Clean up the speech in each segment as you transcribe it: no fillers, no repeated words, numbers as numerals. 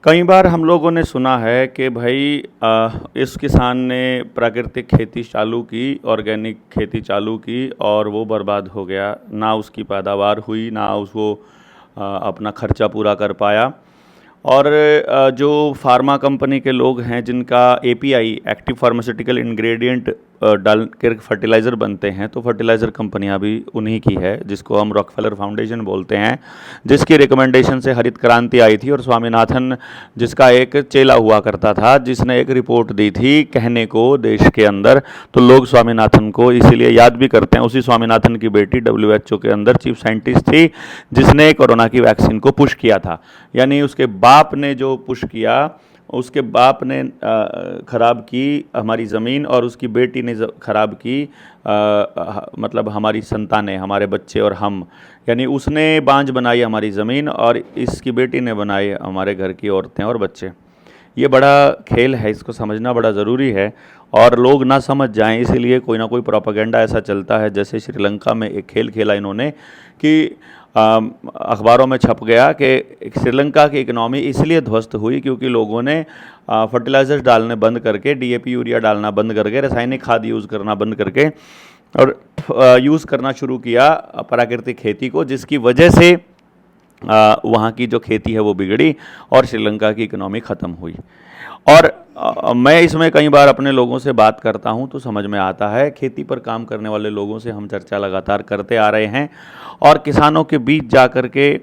कई बार हम लोगों ने सुना है कि भाई इस किसान ने प्राकृतिक खेती चालू की, ऑर्गेनिक खेती चालू की और वो बर्बाद हो गया। ना उसकी पैदावार हुई, ना उसको अपना खर्चा पूरा कर पाया। और जो फार्मा कंपनी के लोग हैं जिनका एपीआई एक्टिव फार्मास्यूटिकल इंग्रेडिएंट डाल कर फर्टिलाइज़र बनते हैं, तो फर्टिलाइज़र कंपनियां भी उन्हीं की है, जिसको हम रॉकफेलर फाउंडेशन बोलते हैं, जिसकी रिकमेंडेशन से हरित क्रांति आई थी। और स्वामीनाथन जिसका एक चेला हुआ करता था, जिसने एक रिपोर्ट दी थी कहने को देश के अंदर, तो लोग स्वामीनाथन को इसीलिए याद भी करते हैं। उसी स्वामीनाथन की बेटी डब्ल्यूएचओ के अंदर चीफ साइंटिस्ट थी, जिसने कोरोना की वैक्सीन को पुश किया था। यानी उसके बाप ने जो पुश किया, उसके बाप ने ख़राब की हमारी ज़मीन, और उसकी बेटी ने ख़राब की मतलब हमारी संतानें, हमारे बच्चे और हम। यानी उसने बांझ बनाई हमारी ज़मीन, और इसकी बेटी ने बनाई हमारे घर की औरतें और बच्चे। ये बड़ा खेल है, इसको समझना बड़ा ज़रूरी है, और लोग ना समझ जाएं, इसीलिए कोई ना कोई प्रोपेगेंडा ऐसा चलता है। जैसे श्रीलंका में एक खेल खेला इन्होंने कि अखबारों में छप गया कि श्रीलंका की इकनॉमी इसलिए ध्वस्त हुई क्योंकि लोगों ने फर्टिलाइजर्स डालने बंद करके, डीएपी यूरिया डालना बंद करके, रासायनिक खाद यूज़ करना बंद करके और यूज़ करना शुरू किया प्राकृतिक खेती को, जिसकी वजह से वहाँ की जो खेती है वो बिगड़ी और श्रीलंका की इकनॉमी ख़त्म हुई। और मैं इसमें कई बार अपने लोगों से बात करता हूँ तो समझ में आता है, खेती पर काम करने वाले लोगों से हम चर्चा लगातार करते आ रहे हैं, और किसानों के बीच जा कर के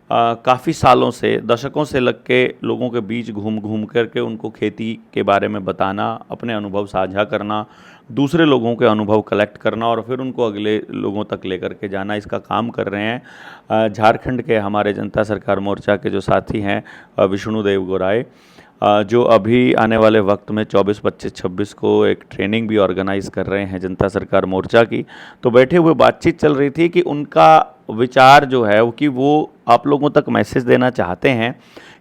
काफ़ी सालों से, दशकों से लग के लोगों के बीच घूम घूम करके उनको खेती के बारे में बताना, अपने अनुभव साझा करना, दूसरे लोगों के अनुभव कलेक्ट करना और फिर उनको अगले लोगों तक लेकर के जाना, इसका काम कर रहे हैं। झारखंड के हमारे जनता सरकार मोर्चा के जो साथी हैं विष्णुदेव गोराई, जो अभी आने वाले वक्त में 24, 25, 26 को एक ट्रेनिंग भी ऑर्गेनाइज़ कर रहे हैं जनता सरकार मोर्चा की। तो बैठे हुए बातचीत चल रही थी कि उनका विचार जो है कि वो आप लोगों तक मैसेज देना चाहते हैं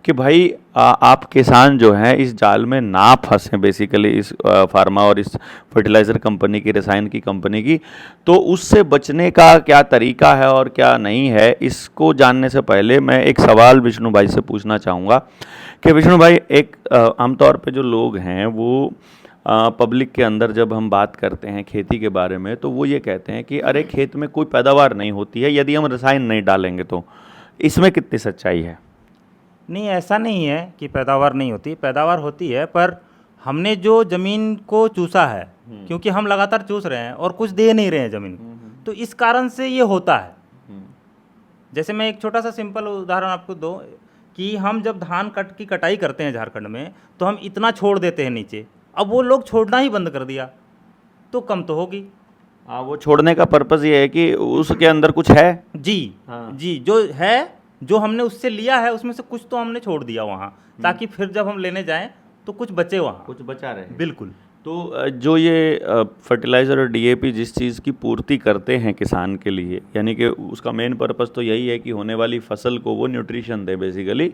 कि भाई आप किसान जो हैं इस जाल में ना फंसें, बेसिकली इस फार्मा और इस फर्टिलाइज़र कंपनी की, रसायन की कंपनी की। तो उससे बचने का क्या तरीका है और क्या नहीं है, इसको जानने से पहले मैं एक सवाल विष्णु भाई से पूछना चाहूँगा कि विष्णु भाई, एक आमतौर पे जो लोग हैं वो पब्लिक के अंदर जब हम बात करते हैं खेती के बारे में, तो वो ये कहते हैं कि अरे खेत में कोई पैदावार नहीं होती है यदि हम रसायन नहीं डालेंगे। तो इसमें कितनी सच्चाई है? नहीं, ऐसा नहीं है कि पैदावार नहीं होती, पैदावार होती है, पर हमने जो ज़मीन को चूसा है, क्योंकि हम लगातार चूस रहे हैं और कुछ दे नहीं रहे हैं ज़मीन को, तो इस कारण से ये होता है। जैसे मैं एक छोटा सा सिंपल उदाहरण आपको दूं कि हम जब धान की कटाई करते हैं झारखंड में, तो हम इतना छोड़ देते हैं नीचे, अब वो लोग छोड़ना ही बंद कर दिया, तो कम तो होगी। वो छोड़ने का पर्पज़ ये है कि उसके अंदर कुछ है। जी जी, जो है, जो हमने उससे लिया है उसमें से कुछ तो हमने छोड़ दिया वहाँ, ताकि फिर जब हम लेने जाएं तो कुछ बचे, वहाँ कुछ बचा रहे। बिल्कुल। तो जो ये फर्टिलाइज़र और डीएपी जिस चीज़ की पूर्ति करते हैं किसान के लिए, यानी कि उसका मेन पर्पस तो यही है कि होने वाली फसल को वो न्यूट्रिशन दे, बेसिकली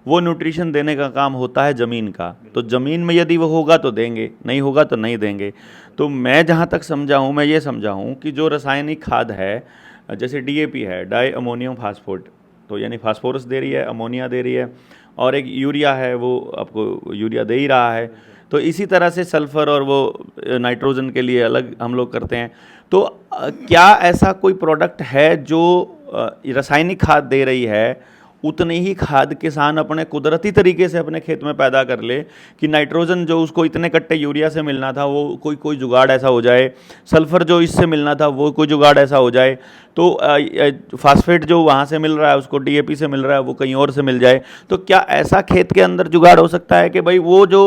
वो न्यूट्रिशन देने का काम होता है ज़मीन का। तो ज़मीन में यदि वो होगा तो देंगे, नहीं होगा तो नहीं देंगे। तो मैं जहाँ तक समझा हूँ, मैं ये समझा हूँ कि जो रासायनिक खाद है, जैसे डीएपी है, डाई अमोनियम फास्फोट, तो यानी फास्फोरस दे रही है, अमोनिया दे रही है, और एक यूरिया है, वो आपको यूरिया दे ही रहा है। तो इसी तरह से सल्फ़र और वो नाइट्रोजन के लिए अलग हम लोग करते हैं। तो क्या ऐसा कोई प्रोडक्ट है जो रासायनिक खाद दे रही है, उतनी ही खाद किसान अपने कुदरती तरीके से अपने खेत में पैदा कर ले, कि नाइट्रोजन जो उसको इतने कट्टे यूरिया से मिलना था वो कोई जुगाड़ ऐसा हो जाए, सल्फ़र जो इससे मिलना था वो कोई जुगाड़ ऐसा हो जाए, तो फास्फेट जो वहाँ से मिल रहा है उसको डीएपी से मिल रहा है वो कहीं और से मिल जाए। तो क्या ऐसा खेत के अंदर जुगाड़ हो सकता है कि भाई वो जो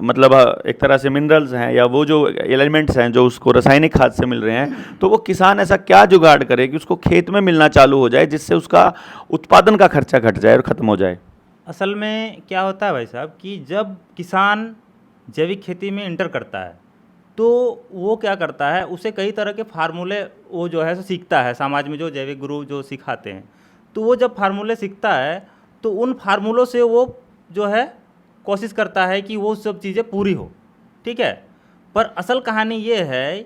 मतलब एक तरह से मिनरल्स हैं या वो जो एलिमेंट्स हैं जो उसको रासायनिक खाद से मिल रहे हैं, तो वो किसान ऐसा क्या जुगाड़ करे कि उसको खेत में मिलना चालू हो जाए, जिससे उसका उत्पादन का खर्चा घट जाए और ख़त्म हो जाए? असल में क्या होता है भाई साहब कि जब किसान जैविक खेती में इंटर करता है, तो वो क्या करता है, उसे कई तरह के फार्मूले वो जो है सो सीखता है, समाज में जो जैविक गुरु जो सिखाते हैं, तो वो जब फार्मूले सीखता है तो उन फार्मूलों से वो जो है कोशिश करता है कि वो सब चीज़ें पूरी हो, ठीक है। पर असल कहानी ये है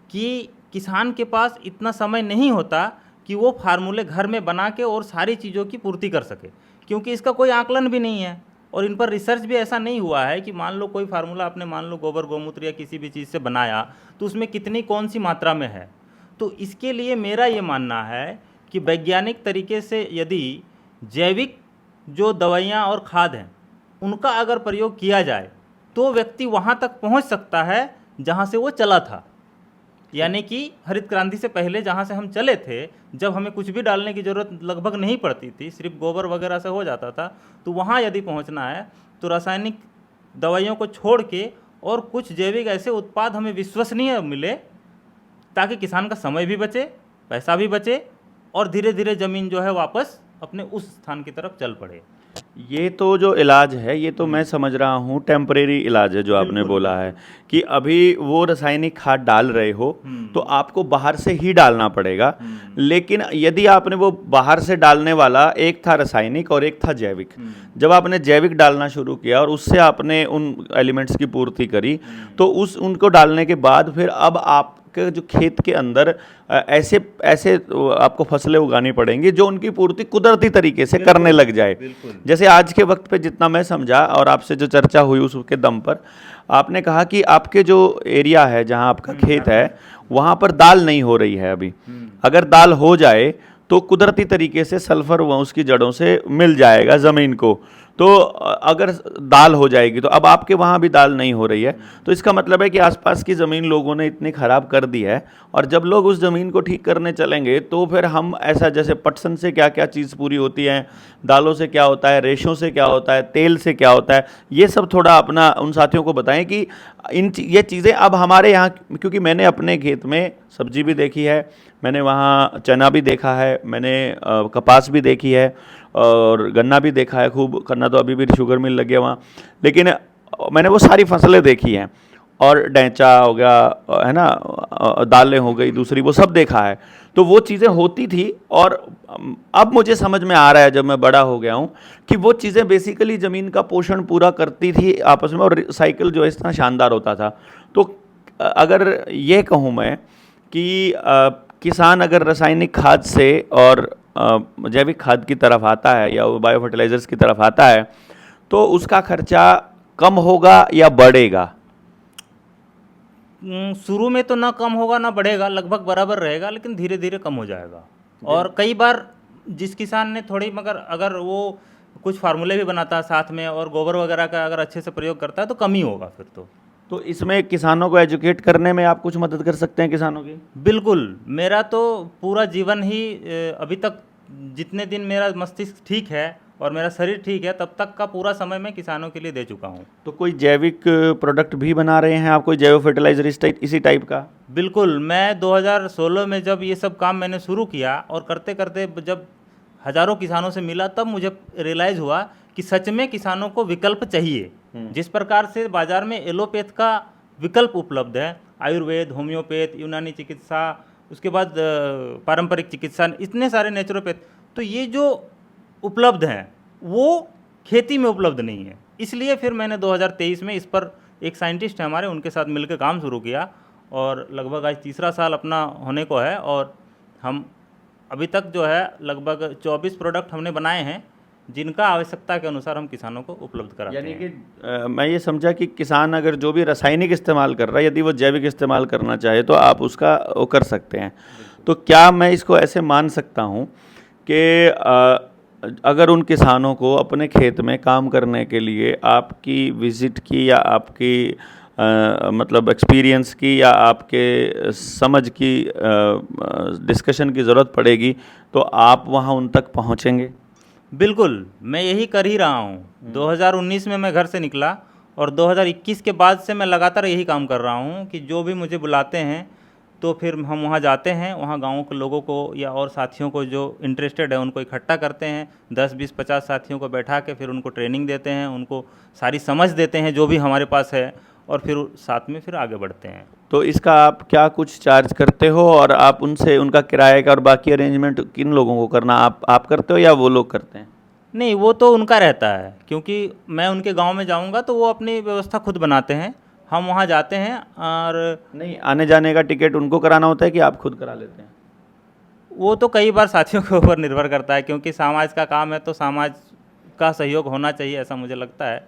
कि किसान के पास इतना समय नहीं होता कि वो फार्मूले घर में बना के और सारी चीज़ों की पूर्ति कर सके, क्योंकि इसका कोई आकलन भी नहीं है और इन पर रिसर्च भी ऐसा नहीं हुआ है कि मान लो कोई फार्मूला आपने मान लो गोबर गोमूत्र या किसी भी चीज़ से बनाया तो उसमें कितनी कौन सी मात्रा में है। तो इसके लिए मेरा ये मानना है कि वैज्ञानिक तरीके से यदि जैविक जो दवाइयाँ और खाद हैं उनका अगर प्रयोग किया जाए तो व्यक्ति वहाँ तक पहुँच सकता है जहाँ से वो चला था। यानी कि हरित क्रांति से पहले जहाँ से हम चले थे, जब हमें कुछ भी डालने की ज़रूरत लगभग नहीं पड़ती थी, सिर्फ गोबर वगैरह से हो जाता था, तो वहाँ यदि पहुँचना है तो रासायनिक दवाइयों को छोड़ के और कुछ जैविक ऐसे उत्पाद हमें विश्वसनीय मिले ताकि किसान का समय भी बचे, पैसा भी बचे और धीरे धीरे ज़मीन जो है वापस अपने उस स्थान की तरफ चल पड़े। ये तो जो इलाज है ये तो मैं समझ रहा हूँ टेम्परेरी इलाज है जो आपने बिल्कुल, बोला है कि अभी वो रासायनिक खाद डाल रहे हो तो आपको बाहर से ही डालना पड़ेगा। लेकिन यदि आपने वो बाहर से डालने वाला एक था रासायनिक और एक था जैविक, जब आपने जैविक डालना शुरू किया और उससे आपने उन एलिमेंट्स की पूर्ति करी तो उनको डालने के बाद फिर अब आप के जो खेत के अंदर ऐसे ऐसे आपको फसलें उगानी पड़ेंगी जो उनकी पूर्ति कुदरती तरीके से करने लग जाए। जैसे आज के वक्त पे जितना मैं समझा और आपसे जो चर्चा हुई उसके दम पर आपने कहा कि आपके जो एरिया है जहां आपका खेत है वहां पर दाल नहीं हो रही है अभी। अगर दाल हो जाए तो कुदरती तरीके से सल्फर वह उसकी जड़ों से मिल जाएगा ज़मीन को, तो अगर दाल हो जाएगी तो अब आपके वहाँ भी दाल नहीं हो रही है। तो इसका मतलब है कि आसपास की ज़मीन लोगों ने इतनी ख़राब कर दी है और जब लोग उस ज़मीन को ठीक करने चलेंगे तो फिर हम ऐसा जैसे पटसन से क्या क्या चीज़ पूरी होती है, दालों से क्या होता है, रेशों से क्या होता है, तेल से क्या होता है, ये सब थोड़ा अपना उन साथियों को बताएं कि ये चीज़ें अब हमारे यहाँ, क्योंकि मैंने अपने खेत में सब्जी भी देखी है, मैंने वहाँ चना भी देखा है, मैंने कपास भी देखी है और गन्ना भी देखा है खूब। गन्ना तो अभी भी शुगर मिल लग गया वहाँ, लेकिन मैंने वो सारी फसलें देखी हैं और डैंचा हो गया है ना, दालें हो गई दूसरी, वो सब देखा है। तो वो चीज़ें होती थी और अब मुझे समझ में आ रहा है जब मैं बड़ा हो गया हूँ कि वो चीज़ें बेसिकली ज़मीन का पोषण पूरा करती थी आपस में और साइकिल जो है इतना शानदार होता था। तो अगर ये कहूँ मैं कि किसान अगर रासायनिक खाद से और जैविक खाद की तरफ आता है या बायो फर्टिलाइजर्स की तरफ आता है तो उसका खर्चा कम होगा या बढ़ेगा? शुरू में तो ना कम होगा ना बढ़ेगा, लगभग बराबर रहेगा, लेकिन धीरे धीरे कम हो जाएगा। और कई बार जिस किसान ने थोड़ी मगर अगर वो कुछ फार्मूले भी बनाता है साथ में और गोबर वगैरह का अगर अच्छे से प्रयोग करता है तो कम ही होगा फिर तो इसमें किसानों को एजुकेट करने में आप कुछ मदद कर सकते हैं किसानों की? बिल्कुल। मेरा तो पूरा जीवन ही अभी तक जितने दिन मेरा मस्तिष्क ठीक है और मेरा शरीर ठीक है तब तक का पूरा समय मैं किसानों के लिए दे चुका हूँ। तो कोई जैविक प्रोडक्ट भी बना रहे हैं आप, कोई जैव फर्टिलाइजर इसी टाइप का? बिल्कुल। मैं 2016 में जब ये सब काम मैंने शुरू किया और करते करते जब हज़ारों किसानों से मिला तब मुझे रियलाइज़ हुआ कि सच में किसानों को विकल्प चाहिए। जिस प्रकार से बाज़ार में एलोपैथ का विकल्प उपलब्ध है, आयुर्वेद, होम्योपैथ, यूनानी चिकित्सा, उसके बाद पारंपरिक चिकित्सा, इतने सारे नेचुरोपैथ, तो ये जो उपलब्ध हैं वो खेती में उपलब्ध नहीं है। इसलिए फिर मैंने 2023 में इस पर एक साइंटिस्ट है हमारे, उनके साथ मिलकर काम शुरू किया और लगभग आज तीसरा साल अपना होने को है और हम अभी तक जो है लगभग 24 प्रोडक्ट हमने बनाए हैं जिनका आवश्यकता के अनुसार हम किसानों को उपलब्ध कराते हैं। यानी कि मैं ये समझा कि किसान अगर जो भी रासायनिक इस्तेमाल कर रहा है यदि वो जैविक इस्तेमाल करना चाहे तो आप उसका वो कर सकते हैं। तो क्या मैं इसको ऐसे मान सकता हूँ कि अगर उन किसानों को अपने खेत में काम करने के लिए आपकी विज़िट की या आपकी मतलब एक्सपीरियंस की या आपके समझ की डिस्कशन की ज़रूरत पड़ेगी तो आप वहाँ उन तक पहुँचेंगे? बिल्कुल, मैं यही कर ही रहा हूँ। 2019 में मैं घर से निकला और 2021 के बाद से मैं लगातार यही काम कर रहा हूँ कि जो भी मुझे बुलाते हैं तो फिर हम वहाँ जाते हैं, वहाँ गाँव के लोगों को या और साथियों को जो इंटरेस्टेड है उनको इकट्ठा करते हैं, 10, 20, 50 साथियों को बैठा के फिर उनको ट्रेनिंग देते हैं, उनको सारी समझ देते हैं जो भी हमारे पास है और फिर साथ में फिर आगे बढ़ते हैं। तो इसका आप क्या कुछ चार्ज करते हो और आप उनसे उनका किराए का और बाकी अरेंजमेंट किन लोगों को करना आप करते हो या वो लोग करते हैं? नहीं, वो तो उनका रहता है क्योंकि मैं उनके गांव में जाऊंगा तो वो अपनी व्यवस्था खुद बनाते हैं, हम वहां जाते हैं। और नहीं, आने जाने का टिकट उनको कराना होता है कि आप खुद करा लेते हैं? वो तो कई बार साथियों के ऊपर निर्भर करता है क्योंकि समाज का काम है तो समाज का सहयोग होना चाहिए, ऐसा मुझे लगता है।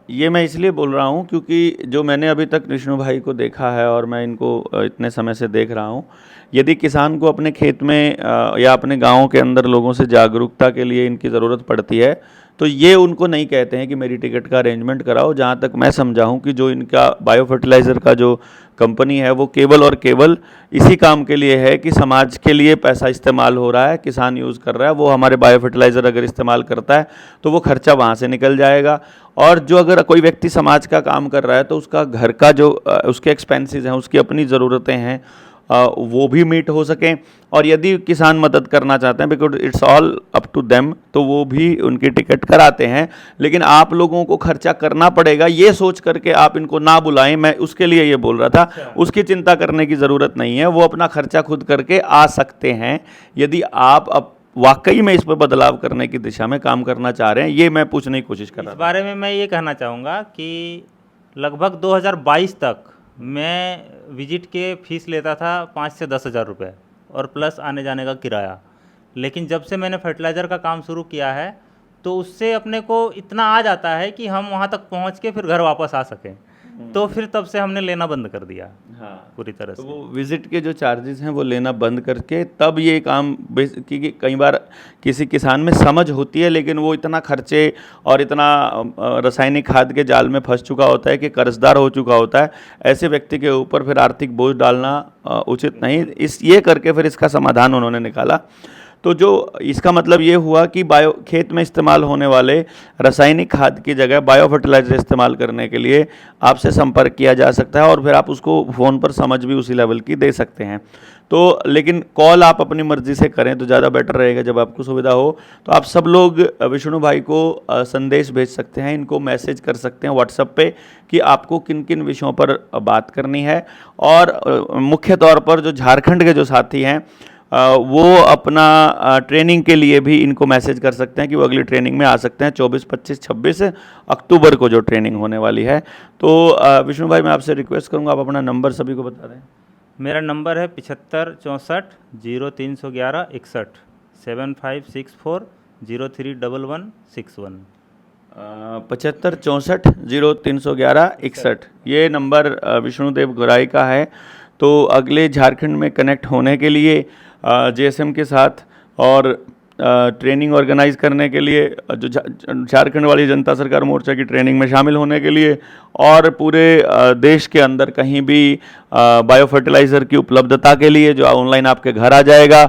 ये मैं इसलिए बोल रहा हूँ क्योंकि जो मैंने अभी तक विष्णु भाई को देखा है और मैं इनको इतने समय से देख रहा हूँ, यदि किसान को अपने खेत में या अपने गाँव के अंदर लोगों से जागरूकता के लिए इनकी ज़रूरत पड़ती है, तो ये उनको नहीं कहते हैं कि मेरी टिकट का अरेंजमेंट कराओ। जहाँ तक मैं समझा हूँ कि जो इनका बायो फर्टिलाइज़र का जो कंपनी है वो केवल और केवल इसी काम के लिए है कि समाज के लिए पैसा इस्तेमाल हो रहा है, किसान यूज़ कर रहा है, वो हमारे बायो फर्टिलाइज़र अगर इस्तेमाल करता है तो वो खर्चा वहाँ से निकल जाएगा। और जो अगर कोई व्यक्ति समाज का काम कर रहा है तो उसका घर का जो उसके एक्सपेंसेस हैं, उसकी अपनी ज़रूरतें हैं, वो भी मीट हो सकें। और यदि किसान मदद करना चाहते हैं, because it's all up to them, तो वो भी उनकी टिकट कराते हैं। लेकिन आप लोगों को खर्चा करना पड़ेगा ये सोच करके आप इनको ना बुलाएं, मैं उसके लिए ये बोल रहा था। उसकी चिंता करने की ज़रूरत नहीं है, वो अपना खर्चा खुद करके आ सकते हैं यदि आप वाकई में इस पर बदलाव करने की दिशा में काम करना चाह रहे हैं। ये मैं पूछने की कोशिश कर रहा इस था। बारे में मैं ये कहना चाहूँगा कि लगभग 2022 तक मैं विजिट के फीस लेता था 5 से 10 हज़ार रुपये, और प्लस आने जाने का किराया। लेकिन जब से मैंने फर्टिलाइज़र का काम शुरू किया है तो उससे अपने को इतना आ जाता है कि हम वहाँ तक पहुँच के फिर घर वापस आ सकें। तो फिर तब से हमने लेना बंद कर दिया पूरी तरह तो से। वो विजिट के जो चार्जेस हैं वो लेना बंद करके तब ये काम क्योंकि कई बार किसी किसान में समझ होती है लेकिन वो इतना खर्चे और इतना रासायनिक खाद के जाल में फंस चुका होता है कि कर्जदार हो चुका होता है। ऐसे व्यक्ति के ऊपर फिर आर्थिक बोझ डालना उचित नहीं। ये करके फिर इसका समाधान उन्होंने निकाला। तो जो इसका मतलब ये हुआ कि खेत में इस्तेमाल होने वाले रासायनिक खाद की जगह बायो फर्टिलाइज़र इस्तेमाल करने के लिए आपसे संपर्क किया जा सकता है और फिर आप उसको फ़ोन पर समझ भी उसी लेवल की दे सकते हैं। तो लेकिन कॉल आप अपनी मर्ज़ी से करें तो ज़्यादा बेटर रहेगा जब आपको सुविधा हो। तो आप सब लोग विष्णु भाई को संदेश भेज सकते हैं, इनको मैसेज कर सकते हैं व्हाट्सएप पे कि आपको किन किन विषयों पर बात करनी है। और मुख्य तौर पर जो झारखंड के जो साथी हैं वो अपना ट्रेनिंग के लिए भी इनको मैसेज कर सकते हैं कि वो अगली ट्रेनिंग में आ सकते हैं 24, 25, 26 अक्टूबर को जो ट्रेनिंग होने वाली है। तो विष्णु भाई मैं आपसे रिक्वेस्ट करूंगा आप अपना नंबर सभी को बता दें। मेरा नंबर है 75 64 0311 61 7564 031161। 75 64 0311 61 ये नंबर विष्णुदेव गोराई का है। तो अगले झारखंड में कनेक्ट होने के लिए जेएसएम के साथ और ट्रेनिंग ऑर्गेनाइज करने के लिए, जो झारखंड वाली जनता सरकार मोर्चा की ट्रेनिंग में शामिल होने के लिए, और पूरे देश के अंदर कहीं भी बायो फर्टिलाइज़र की उपलब्धता के लिए जो ऑनलाइन आपके घर आ जाएगा,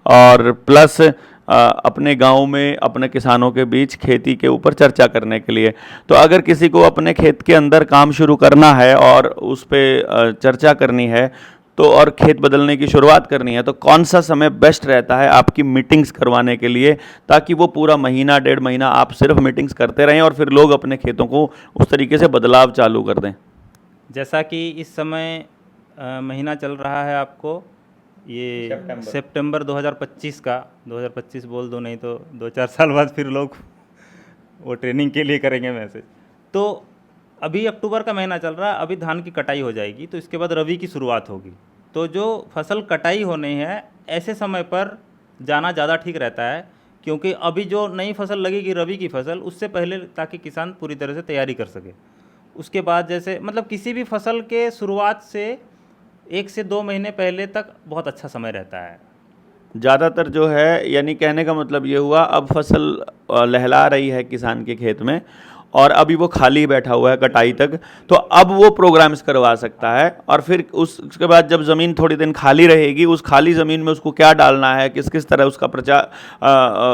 और प्लस अपने गांव में अपने किसानों के बीच खेती के ऊपर चर्चा करने के लिए। तो अगर किसी को अपने खेत के अंदर काम शुरू करना है और उस पर चर्चा करनी है तो और खेत बदलने की शुरुआत करनी है तो कौन सा समय बेस्ट रहता है आपकी मीटिंग्स करवाने के लिए, ताकि वो पूरा महीना 1.5 महीना आप सिर्फ मीटिंग्स करते रहें और फिर लोग अपने खेतों को उस तरीके से बदलाव चालू कर दें। जैसा कि इस समय महीना चल रहा है आपको ये सितंबर 2025 का, 2025 बोल दो नहीं तो 2-4 साल बाद फिर लोग वो ट्रेनिंग के लिए करेंगे मैसेज। तो अभी अक्टूबर का महीना चल रहा है, अभी धान की कटाई हो जाएगी तो इसके बाद रबी की शुरुआत होगी। तो जो फसल कटाई होनी है ऐसे समय पर जाना ज़्यादा ठीक रहता है, क्योंकि अभी जो नई फसल लगेगी रबी की फसल, उससे पहले ताकि किसान पूरी तरह से तैयारी कर सके। उसके बाद जैसे मतलब किसी भी फसल के शुरुआत से 1 से 2 महीने पहले तक बहुत अच्छा समय रहता है। ज़्यादातर जो है, यानी कहने का मतलब ये हुआ अब फसल लहला रही है किसान के खेत में और अभी वो खाली बैठा हुआ है कटाई तक, तो अब वो प्रोग्राम्स करवा सकता है। और फिर उसके बाद जब ज़मीन थोड़ी दिन खाली रहेगी, उस खाली ज़मीन में उसको क्या डालना है, किस किस तरह उसका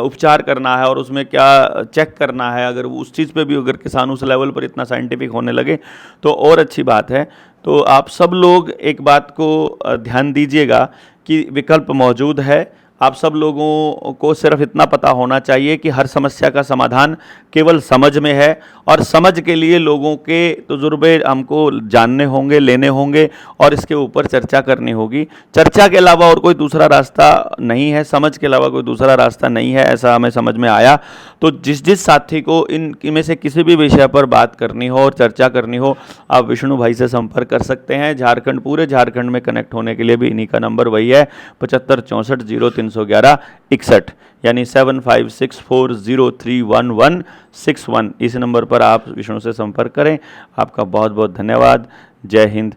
उपचार करना है और उसमें क्या चेक करना है, अगर उस चीज़ पे भी अगर किसान उस लेवल पर इतना साइंटिफिक होने लगे तो और अच्छी बात है। तो आप सब लोग एक बात को ध्यान दीजिएगा कि विकल्प मौजूद है। आप सब लोगों को सिर्फ इतना पता होना चाहिए कि हर समस्या का समाधान केवल समझ में है, और समझ के लिए लोगों के तजुर्बे हमको जानने होंगे, लेने होंगे और इसके ऊपर चर्चा करनी होगी। चर्चा के अलावा और कोई दूसरा रास्ता नहीं है, समझ के अलावा कोई दूसरा रास्ता नहीं है, ऐसा हमें समझ में आया। तो जिस साथी को इनमें से किसी भी विषय पर बात करनी हो और चर्चा करनी हो, आप विष्णु भाई से संपर्क कर सकते हैं। पूरे झारखंड में कनेक्ट होने के लिए भी इन्हीं का नंबर वही है 75 64 03 7564031161 यानी 7564031161। इस नंबर पर आप विष्णु से संपर्क करें। आपका बहुत बहुत धन्यवाद। जय हिंद,